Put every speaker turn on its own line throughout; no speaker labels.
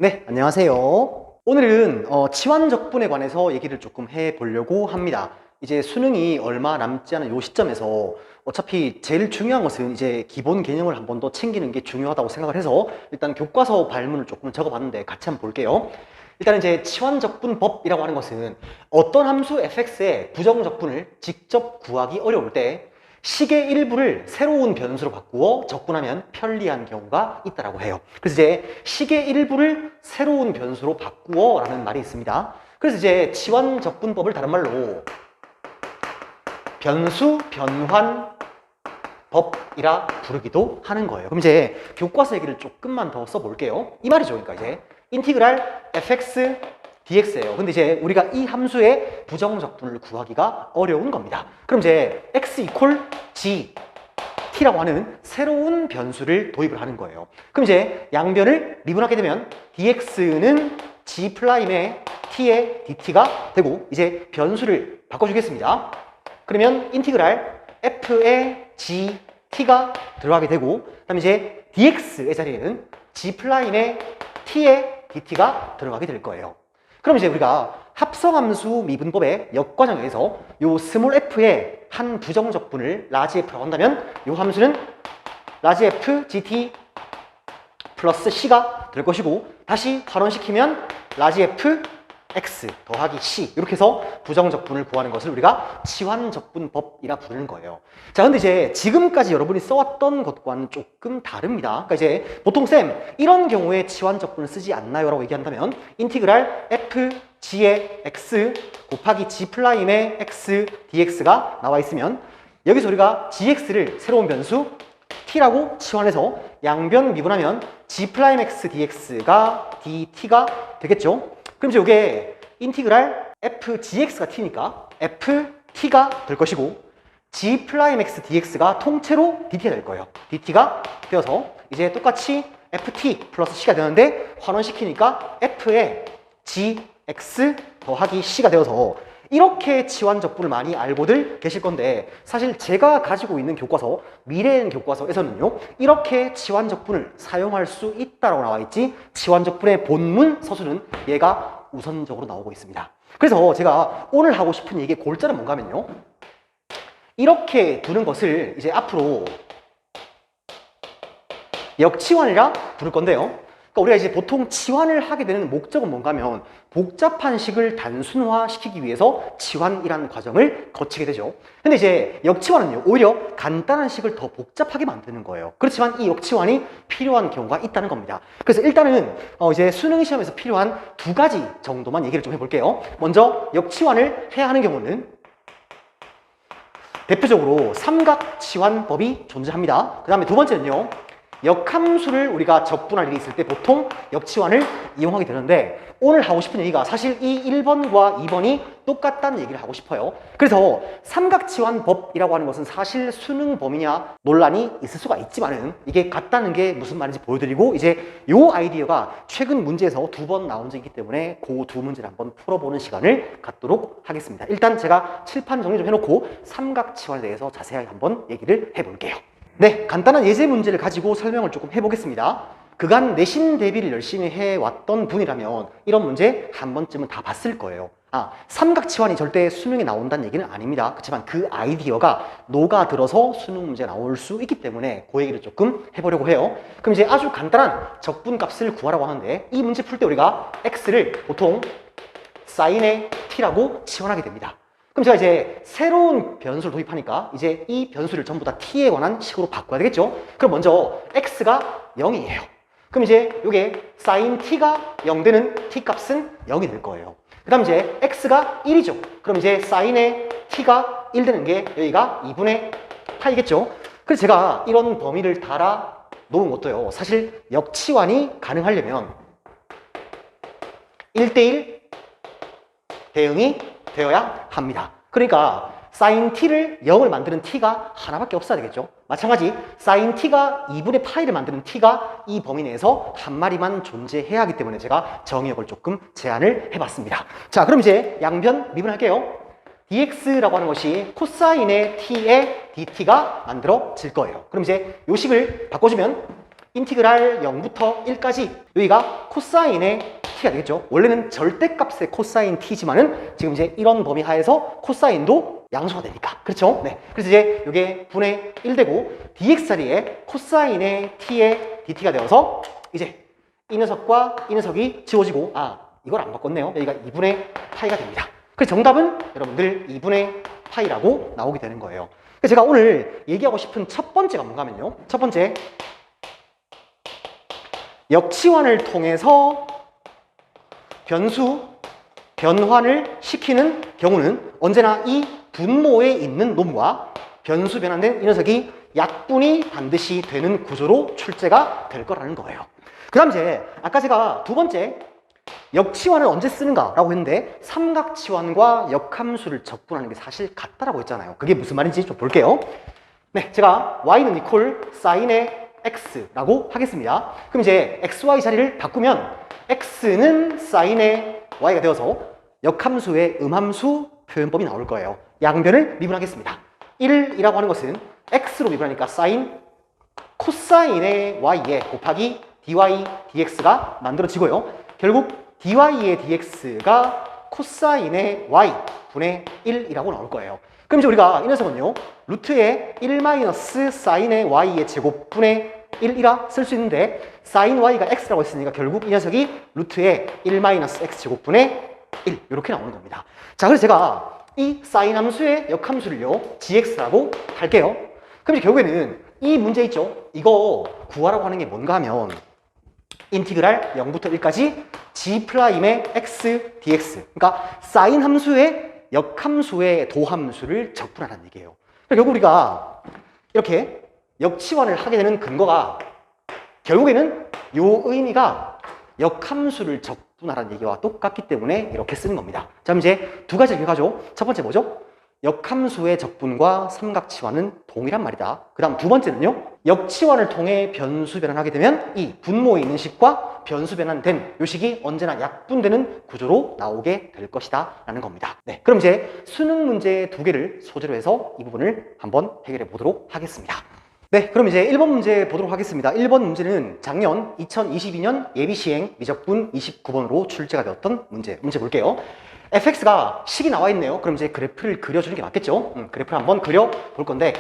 네, 안녕하세요. 오늘은 치환적분에 관해서 얘기를 조금 해보려고 합니다. 이제 수능이 얼마 남지 않은 요 시점에서 어차피 제일 중요한 것은 이제 기본 개념을 한 번 더 챙기는 게 중요하다고 생각을 해서 일단 교과서 발문을 조금 적어봤는데 같이 한번 볼게요. 일단 이제 치환적분법이라고 하는 것은 어떤 함수 fx의 부정적분을 직접 구하기 어려울 때 식의 일부를 새로운 변수로 바꾸어 적분하면 편리한 경우가 있다고 해요. 그래서 이제 식의 일부를 새로운 변수로 바꾸어 라는 말이 있습니다. 그래서 이제 치환적분법을 다른 말로 변수 변환 법이라 부르기도 하는 거예요. 그럼 이제 교과서 얘기를 조금만 더 써볼게요. 이 말이죠. 그러니까 이제 인티그랄 fx dx예요. 근데 이제 우리가 이 함수의 부정적분을 구하기가 어려운 겁니다. 그럼 이제 x 이퀄 g t라고 하는 새로운 변수를 도입을 하는 거예요. 그럼 이제 양변을 미분하게 되면 dx는 g 프라임의 t의 dt가 되고 이제 변수를 바꿔주겠습니다. 그러면 인티그랄 f의 g t가 들어가게 되고 그다음에 이제 dx의 자리에는 g 프라임의 t의 dt가 들어가게 될 거예요. 그럼 이제 우리가 합성함수 미분법의 역과정에서 요 스몰 f의 한 부정적분을 라지 f라고 한다면 요 함수는 라지 f gt 플러스 c가 될 것이고 다시 발원시키면 라지 f x 더하기 c 이렇게 해서 부정적분을 구하는 것을 우리가 치환적분법이라 부르는 거예요. 자, 근데 이제 지금까지 여러분이 써왔던 것과는 조금 다릅니다. 그러니까 이제 보통 쌤 이런 경우에 치환적분을 쓰지 않나요? 라고 얘기한다면 인티그랄 f g의 x 곱하기 g 플라임의 x dx가 나와 있으면 여기서 우리가 gx를 새로운 변수 t라고 치환해서 양변 미분하면 g 플라임 x dx가 dt가 되겠죠. 그럼 이제 이게 인티그랄 fgx가 t니까 ft가 될 것이고 g 프라임 x dx가 통째로 dt가 될 거예요. dt가 되어서 이제 똑같이 ft 플러스 c가 되는데 환원시키니까 f의 gx 더하기 c가 되어서 이렇게 치환적분을 많이 알고들 계실 건데 사실 제가 가지고 있는 교과서 미래엔 교과서에서는요 이렇게 치환적분을 사용할 수 있다라고 나와 있지 치환적분의 본문 서술은 얘가 우선적으로 나오고 있습니다. 그래서 제가 오늘 하고 싶은 얘기의 골자는 뭔가 하면요 이렇게 두는 것을 이제 앞으로 역치환이라 부를 건데요. 그러니까 우리가 이제 보통 치환을 하게 되는 목적은 뭔가 하면 복잡한 식을 단순화시키기 위해서 치환이라는 과정을 거치게 되죠. 근데 이제 역치환은요 오히려 간단한 식을 더 복잡하게 만드는 거예요. 그렇지만 이 역치환이 필요한 경우가 있다는 겁니다. 그래서 일단은 이제 수능 시험에서 필요한 두 가지 정도만 얘기를 좀 해볼게요. 먼저 역치환을 해야 하는 경우는 대표적으로 삼각치환법이 존재합니다. 그 다음에 두 번째는요 역함수를 우리가 적분할 일이 있을 때 보통 역치환을 이용하게 되는데 오늘 하고 싶은 얘기가 사실 이 1번과 2번이 똑같다는 얘기를 하고 싶어요. 그래서 삼각치환법이라고 하는 것은 사실 수능 범위냐 논란이 있을 수가 있지만은 이게 같다는 게 무슨 말인지 보여드리고 이제 요 아이디어가 최근 문제에서 두 번 나온 적이 있기 때문에 그 두 문제를 한번 풀어보는 시간을 갖도록 하겠습니다. 일단 제가 칠판 정리 좀 해놓고 삼각치환에 대해서 자세하게 한번 얘기를 해볼게요. 네, 간단한 예제 문제를 가지고 설명을 조금 해보겠습니다. 그간 내신 대비를 열심히 해왔던 분이라면 이런 문제 한 번쯤은 다 봤을 거예요. 삼각치환이 절대 수능에 나온다는 얘기는 아닙니다. 그렇지만 그 아이디어가 녹아들어서 수능 문제가 나올 수 있기 때문에 그 얘기를 조금 해보려고 해요. 그럼 이제 아주 간단한 적분값을 구하라고 하는데 이 문제 풀 때 우리가 x를 보통 사인의 t라고 치환하게 됩니다. 그럼 제가 이제 새로운 변수를 도입하니까 이제 이 변수를 전부 다 t에 관한 식으로 바꿔야 되겠죠? 그럼 먼저 x가 0이에요. 그럼 이제 이게 sin t가 0 되는 t 값은 0이 될 거예요. 그 다음 이제 x가 1이죠. 그럼 이제 sin의 t가 1 되는 게 여기가 2분의 파이겠죠? 그래서 제가 이런 범위를 달아 놓은 것도요. 사실 역치환이 가능하려면 1대1 대응이 되어야 합니다. 그러니까 sin t를 0을 만드는 t가 하나밖에 없어야 되겠죠. 마찬가지 sin t가 2분의 파이를 만드는 t가 이 범위 내에서 한 마리만 존재해야 하기 때문에 제가 정의역을 조금 제안을 해봤습니다. 자, 그럼 이제 양변 미분할게요. dx라고 하는 것이 코사인의 t의 dt가 만들어질 거예요. 그럼 이제 요 식을 바꿔주면 인티그랄 0부터 1까지 여기가 코사인의 t가 되겠죠. 원래는 절대값의 코사인 t지만은 지금 이제 이런 범위 하에서 코사인도 양수가 되니까. 그렇죠? 네. 그래서 이제 이게 분의 1 되고 dx 자리에 코사인의 t의 dt가 되어서 이제 이 녀석과 이 녀석이 지워지고 이걸 안 바꿨네요. 여기가 2분의 파이가 됩니다. 그래서 정답은 여러분들 2분의 파이라고 나오게 되는 거예요. 그래서 제가 오늘 얘기하고 싶은 첫 번째가 뭔가 하면요. 첫 번째, 역치환을 통해서 변수 변환을 시키는 경우는 언제나 이 분모에 있는 놈과 변수 변환된 이 녀석이 약분이 반드시 되는 구조로 출제가 될 거라는 거예요. 그 다음 이제 아까 제가 두 번째 역치환을 언제 쓰는가 라고 했는데 삼각치환과 역함수를 적분하는 게 사실 같다라고 했잖아요. 그게 무슨 말인지 좀 볼게요. 네, 제가 y는 이퀄 사인의 x라고 하겠습니다. 그럼 이제 xy 자리를 바꾸면 x는 사인의 y가 되어서 역함수의 음함수 표현법이 나올 거예요. 양변을 미분하겠습니다. 1이라고 하는 것은 x로 미분하니까 사인 코사인의 y에 곱하기 dy dx가 만들어지고요. 결국 dy의 dx가 코사인의 y 분의 1이라고 나올 거예요. 그럼 이제 우리가 이 녀석은요, 루트의 1 마이너스 사인의 y의 제곱분의 1이라 쓸 수 있는데 사인 y가 x라고 했으니까 결국 이 녀석이 루트의 1 마이너스 x 제곱분의 1 이렇게 나오는 겁니다. 자, 그래서 제가 이 사인 함수의 역함수를요 gx라고 할게요. 그럼 이제 결국에는 이 문제 있죠? 이거 구하라고 하는 게 뭔가 하면 인티그랄 0부터 1까지 g'의 x dx, 그러니까 사인 함수의 역함수의 도함수를 적분하라는 얘기예요. 결국 우리가 이렇게 역치환을 하게 되는 근거가 결국에는 이 의미가 역함수를 적분하라는 얘기와 똑같기 때문에 이렇게 쓰는 겁니다. 자, 그럼 이제 두 가지 기억하죠. 첫 번째 뭐죠? 역함수의 적분과 삼각치환은 동일한 말이다. 그 다음 두 번째는요, 역치환을 통해 변수 변환하게 되면 이 분모에 있는 식과 변수 변환된 이 식이 언제나 약분되는 구조로 나오게 될 것이다 라는 겁니다. 네, 그럼 이제 수능 문제 두 개를 소재로 해서 이 부분을 한번 해결해 보도록 하겠습니다. 네, 그럼 이제 1번 문제 보도록 하겠습니다. 1번 문제는 작년 2022년 예비시행 미적분 29번으로 출제가 되었던 문제 볼게요. fx가 식이 나와 있네요. 그럼 이제 그래프를 그려주는 게 맞겠죠? 그래프를 한번 그려볼 건데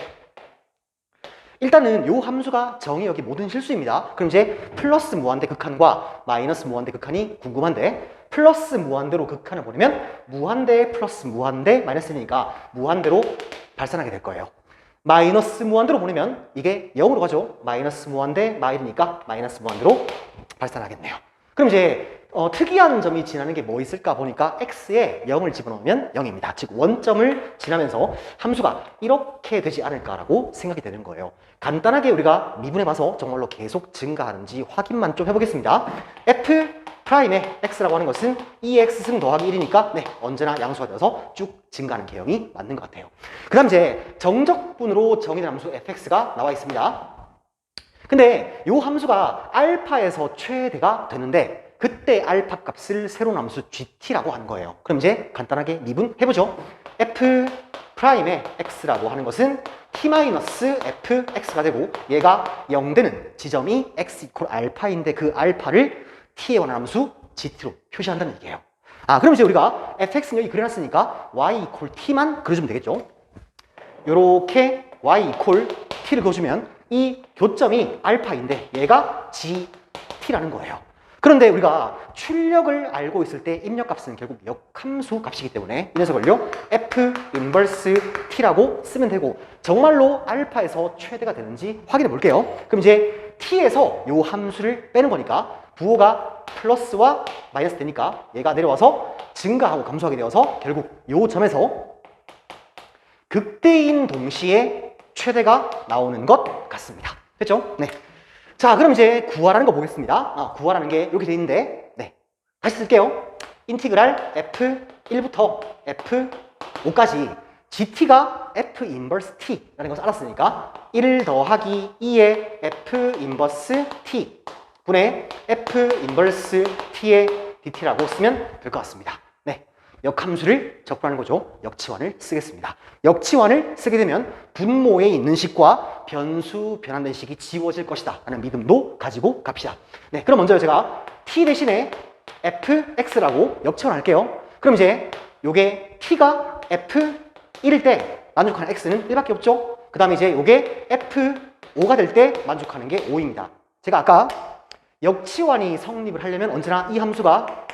일단은 요 함수가 정의 여기 모든 실수입니다. 그럼 이제 플러스 무한대 극한과 마이너스 무한대 극한이 궁금한데 플러스 무한대로 극한을 보내면 무한대 플러스 무한대 마이너스니까 무한대로 발산하게 될 거예요. 마이너스 무한대로 보내면 이게 0으로 가죠. 마이너스 무한대 마이너니까 마이너스 무한대로 발산하겠네요. 그럼 이제 특이한 점이 지나는 게 뭐 있을까 보니까 x에 0을 집어넣으면 0입니다. 즉 원점을 지나면서 함수가 이렇게 되지 않을까라고 생각이 되는 거예요. 간단하게 우리가 미분해봐서 정말로 계속 증가하는지 확인만 좀 해보겠습니다. f'의 x라고 하는 것은 2x승 더하기 1이니까 네, 언제나 양수가 되어서 쭉 증가하는 개형이 맞는 것 같아요. 그 다음 이제 정적분으로 정의된 함수 fx가 나와 있습니다. 근데 이 함수가 알파에서 최대가 되는데 그때 알파 값을 새로운 함수 gt라고 하는 거예요. 그럼 이제 간단하게 미분해보죠. f'의 x라고 하는 것은 t-fx가 되고 얘가 0 되는 지점이 x 이퀄 알파인데 그 알파를 t에 관한 함수 gt로 표시한다는 얘기예요. 그럼 이제 우리가 fx는 여기 그려놨으니까 y 이퀄 t만 그려주면 되겠죠. 요렇게 y 이퀄 t를 그려주면 이 교점이 알파인데 얘가 gt라는 거예요. 그런데 우리가 출력을 알고 있을 때 입력값은 결국 역함수 값이기 때문에 이 녀석을요 f 인버스 t라고 쓰면 되고 정말로 알파에서 최대가 되는지 확인해 볼게요. 그럼 이제 t에서 요 함수를 빼는 거니까 부호가 플러스와 마이너스 되니까 얘가 내려와서 증가하고 감소하게 되어서 결국 요 점에서 극대인 동시에 최대가 나오는 것 같습니다. 됐죠? 네. 자, 그럼 이제 구하라는 거 보겠습니다. 구하라는 게 이렇게 돼 있는데, 네. 다시 쓸게요. 인티그랄 f1부터 f5까지 gt가 f 인버스 t라는 것을 알았으니까 1 더하기 2의 f 인버스 t 분의 f 인버스 t의 dt라고 쓰면 될 것 같습니다. 네. 역함수를 적분하는 거죠. 역치환을 쓰겠습니다. 역치환을 쓰게 되면 분모에 있는 식과 변수 변환된 식이 지워질 것이다 라는 믿음도 가지고 갑시다. 네, 그럼 먼저 제가 t 대신에 fx라고 역치환 할게요. 그럼 이제 요게 t가 f1일 때 만족하는 x는 1밖에 없죠. 그 다음에 이제 요게 f5가 될 때 만족하는 게 5입니다. 제가 아까 역치환이 성립을 하려면 언제나 이 함수가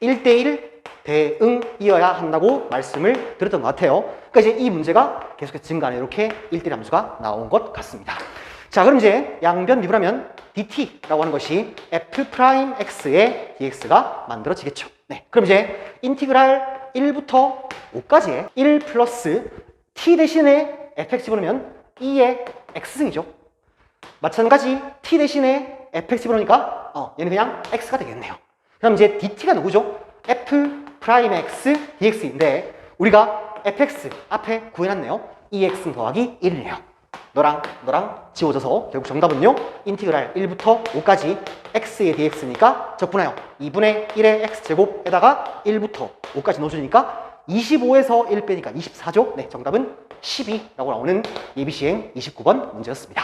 1대1 대응이어야 한다고 말씀을 드렸던 것 같아요. 그러니까 이제 이 문제가 계속해서 증가하는 이렇게 1대1 함수가 나온 것 같습니다. 자, 그럼 이제 양변 미분하면 dt라고 하는 것이 f'x의 dx가 만들어지겠죠. 네, 그럼 이제 인티그랄 1부터 5까지의 1 플러스 t 대신에 fx 집어넣으면 2의 x승이죠. 마찬가지 t 대신에 fx 집어넣으니까 얘는 그냥 x가 되겠네요. 그럼 이제 dt가 누구죠? f'x dx인데 우리가 fx 앞에 구해놨네요. 2x 더하기 1이네요. 너랑 지워져서 결국 정답은요. 인티그랄 1부터 5까지 x의 dx니까 적분하여 2분의 1의 x제곱에다가 1부터 5까지 넣어주니까 25에서 1 빼니까 24죠. 네, 정답은 12라고 나오는 예비시행 29번 문제였습니다.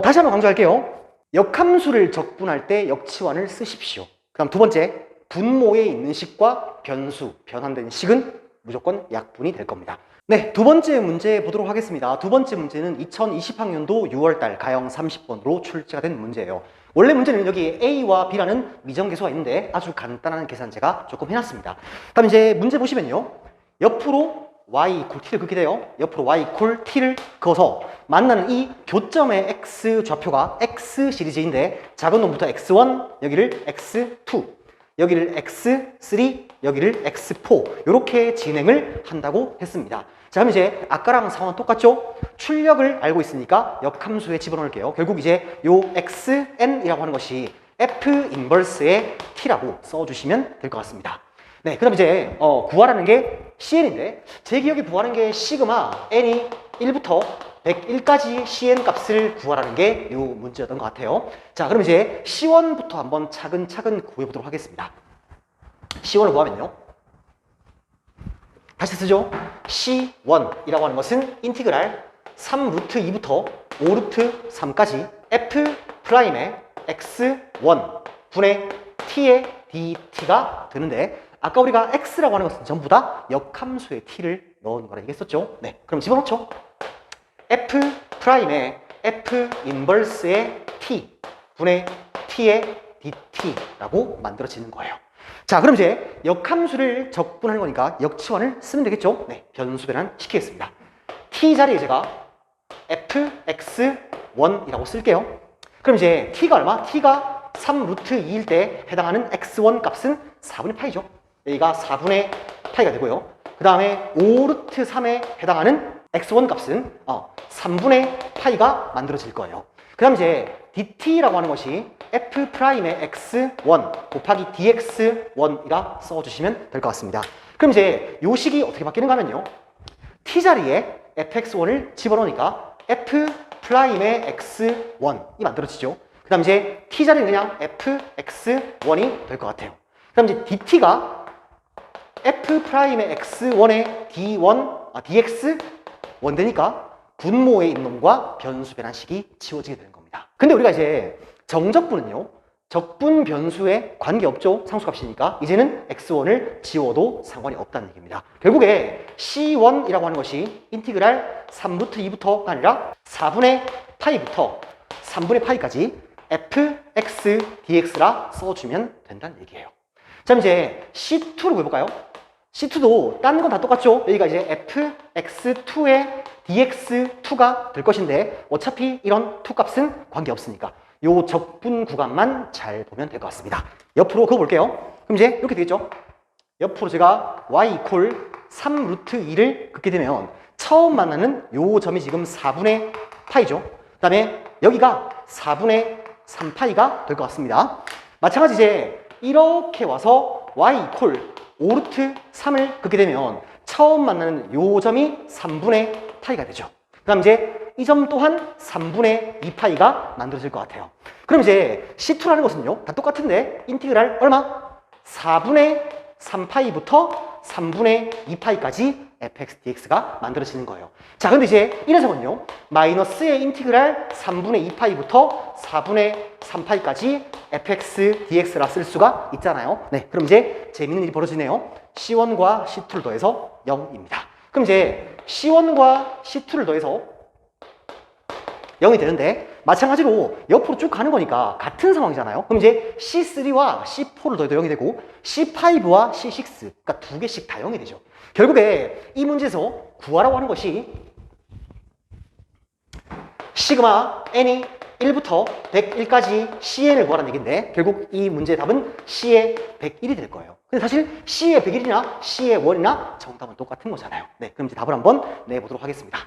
다시 한번 강조할게요. 역함수를 적분할 때 역치환을 쓰십시오. 그 다음 두 번째, 분모에 있는 식과 변수, 변환된 식은 무조건 약분이 될 겁니다. 네, 두 번째 문제 보도록 하겠습니다. 두 번째 문제는 2020학년도 6월달 가형 30번으로 출제가 된 문제예요. 원래 문제는 여기 A와 B라는 미정계수가 있는데 아주 간단한 계산 제가 조금 해놨습니다. 다음 이제 문제 보시면요. 옆으로 y 이퀄 t를 긋게 돼요. 옆으로 y 이퀄 t를 그어서 만나는 이 교점의 x 좌표가 x 시리즈인데 작은 놈부터 x1, 여기를 x2, 여기를 x3, 여기를 x4 이렇게 진행을 한다고 했습니다. 자, 그럼 이제 아까랑 상황은 똑같죠? 출력을 알고 있으니까 역함수에 집어넣을게요. 결국 이제 요 xn이라고 하는 것이 f 인버스의 t라고 써주시면 될 것 같습니다. 네, 그 다음 이제 구하라는 게 cn인데 제 기억에 구하는 게 시그마 n이 1부터 101까지 cn 값을 구하라는 게 이 문제였던 것 같아요. 자, 그럼 이제 c1부터 한번 차근차근 구해보도록 하겠습니다. c1을 구하면요. 다시 쓰죠. c1이라고 하는 것은 인티그랄 3 루트 2부터 5 루트 3까지 f 프라임의 x1 분의 t의 dt가 되는데 아까 우리가 x라고 하는 것은 전부 다 역함수의 t를 넣은 거라 얘기했었죠. 네, 그럼 집어넣죠. f 프라임의 f 인버스의 t 분의 t의 dt라고 만들어지는 거예요. 자, 그럼 이제 역함수를 적분하는 거니까 역치환을 쓰면 되겠죠. 네, 변수 변환 시키겠습니다. t 자리에 제가 fx1이라고 쓸게요. 그럼 이제 t가 얼마? t가 3 루트 2일 때 해당하는 x1 값은 4분의 파이죠. 여기가 4분의 파이가 되고요. 그 다음에 5 루트 3에 해당하는 x1 값은 3분의 파이가 만들어질 거예요. 그 다음 이제 dt라고 하는 것이 f'의 x1 곱하기 dx1이라 써주시면 될 것 같습니다. 그럼 이제 요 식이 어떻게 바뀌는가 하면요. t 자리에 fx1을 집어넣으니까 f'의 x1이 만들어지죠. 그 다음 이제 t 자리는 그냥 fx1이 될 것 같아요. 그 다음 이제 dt가 f'의 x1의 dx1 되니까 분모에 있는 놈과 변수 변환식이 지워지게 되는 겁니다. 근데 우리가 이제 정적분은요. 적분 변수에 관계없죠. 상수값이니까 이제는 x1을 지워도 상관이 없다는 얘기입니다. 결국에 c1이라고 하는 것이 인티그랄 3루트 2부터가 아니라 4분의 파이부터 3분의 파이까지 fx dx라 써주면 된다는 얘기예요. 자, 이제 c2로 해볼까요? c2도 딴 건 다 똑같죠? 여기가 이제 fx2의 dx2가 될 것인데 어차피 이런 2 값은 관계없으니까 요 적분 구간만 잘 보면 될 것 같습니다. 옆으로 그어볼게요. 그럼 이제 이렇게 되겠죠? 옆으로 제가 y 이퀄 3 루트 2를 긋게 되면 처음 만나는 요 점이 지금 4분의 파이죠. 그 다음에 여기가 4분의 3파이가 될 것 같습니다. 마찬가지 이제 이렇게 와서 y 이퀄 5 루트 3을 긋게 되면 처음 만나는 요 점이 3분의 파이가 되죠. 그 다음 이제 이 점 또한 3분의 2파이가 만들어질 것 같아요. 그럼 이제 C2라는 것은요, 다 똑같은데 인티그랄 얼마? 4분의 3파이부터 3분의 2파이까지 fx dx가 만들어지는 거예요. 자, 근데 이제 이 녀석은요, 마이너스의 인티그랄 3분의 2파이부터 4분의 3파이까지 fx dx라 쓸 수가 있잖아요. 네, 그럼 이제 재밌는 일이 벌어지네요. C1과 C2를 더해서 0입니다. 그럼 이제 C1과 C2를 더해서 0이 되는데, 마찬가지로 옆으로 쭉 가는 거니까 같은 상황이잖아요. 그럼 이제 C3와 C4를 더해도 0이 되고 C5와 C6, 그러니까 두 개씩 다 0이 되죠. 결국에 이 문제에서 구하라고 하는 것이 시그마 n이 1부터 101까지 CN을 구하라는 얘기인데, 결국 이 문제의 답은 C의 101이 될 거예요. 근데 사실 C의 101이나 C의 1이나 정답은 똑같은 거잖아요. 네, 그럼 이제 답을 한번 내보도록 하겠습니다.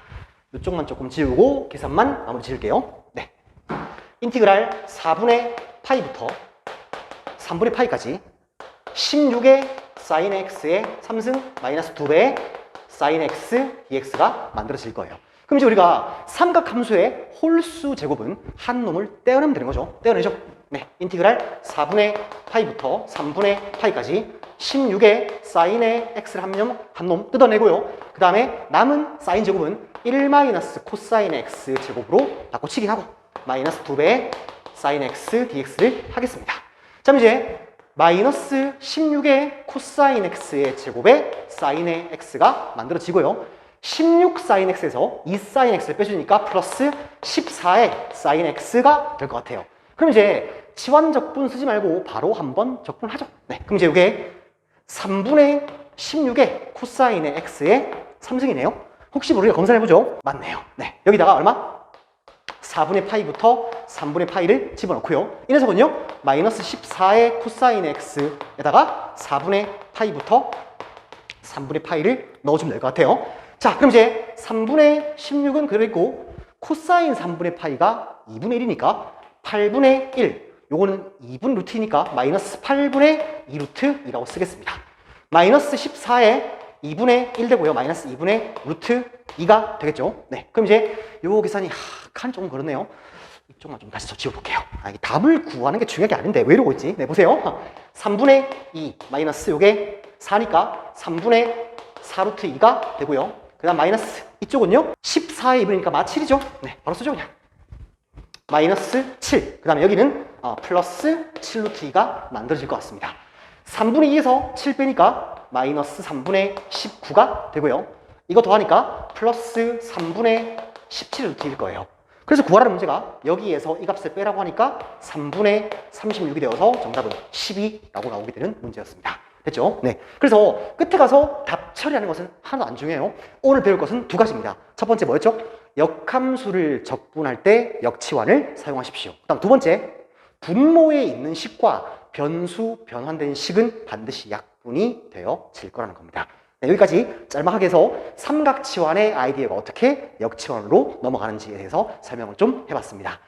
이쪽만 조금 지우고 계산만 마무리 지을게요. 네, 인티그랄 4분의 파이부터 3분의 파이까지 16의 sin x의 3승 마이너스 2배의 sin x dx가 만들어질 거예요. 그럼 이제 우리가 삼각함수의 홀수 제곱은 한 놈을 떼어내면 되는 거죠. 떼어내죠. 네, 인티그랄 4분의 파이부터 3분의 파이까지 16의 사인의 x를 한 놈 뜯어내고요. 그 다음에 남은 사인 제곱은 1 마이너스 코사인 x 제곱으로 바꿔치기 하고 마이너스 2배의 사인 x dx를 하겠습니다. 자, 이제 마이너스 16의 코사인 x의 제곱에 사인의 x가 만들어지고요. 16 사인 x에서 2 사인 x를 빼주니까 플러스 14의 사인 x가 될 것 같아요. 그럼 이제 치환적분 쓰지 말고 바로 한번 적분하죠. 네, 그럼 이제 이게 3분의 16의 코사인의 x의 3승이네요. 혹시 모르니까 검사해보죠. 맞네요. 네, 여기다가 얼마? 4분의 파이부터 3분의 파이를 집어넣고요. 이 녀석은요, 마이너스 14의 코사인 x에다가 4분의 파이부터 3분의 파이를 넣어주면 될 것 같아요. 자, 그럼 이제 3분의 16은 그대로 있고 코사인 3분의 파이가 2분의 1이니까 8분의 1, 요거는 2분 루트이니까 마이너스 8분의 2루트이라고 쓰겠습니다. 마이너스 14에 2분의 1 되고요. 마이너스 2분의 루트 2가 되겠죠. 네, 그럼 이제 요 계산이 칸 조금 그렇네요. 이쪽만 좀 다시 더 지워볼게요. 이게 답을 구하는 게 중요한 게 아닌데 왜 이러고 있지? 네, 보세요. 3분의 2 마이너스 요게 4니까 3분의 4루트 2가 되고요. 그 다음 마이너스 이쪽은요, 14에 2분이니까 마 7이죠. 네, 바로 쓰죠 그냥. 마이너스 7. 그 다음에 여기는 플러스 7루트 2가 만들어질 것 같습니다. 3분의 2에서 7 빼니까 마이너스 3분의 19가 되고요. 이거 더하니까 플러스 3분의 17루트일 거예요. 그래서 구하라는 문제가 여기에서 이 값을 빼라고 하니까 3분의 36이 되어서 정답은 12라고 나오게 되는 문제였습니다. 됐죠? 네. 그래서 끝에 가서 답 처리하는 것은 하나도 안 중요해요. 오늘 배울 것은 두 가지입니다. 첫 번째 뭐였죠? 역함수를 적분할 때 역치환을 사용하십시오. 그다음 두 번째, 분모에 있는 식과 변수 변환된 식은 반드시 약분이 되어질 거라는 겁니다. 네, 여기까지 짤막하게 해서 삼각치환의 아이디어가 어떻게 역치환으로 넘어가는지에 대해서 설명을 좀 해봤습니다.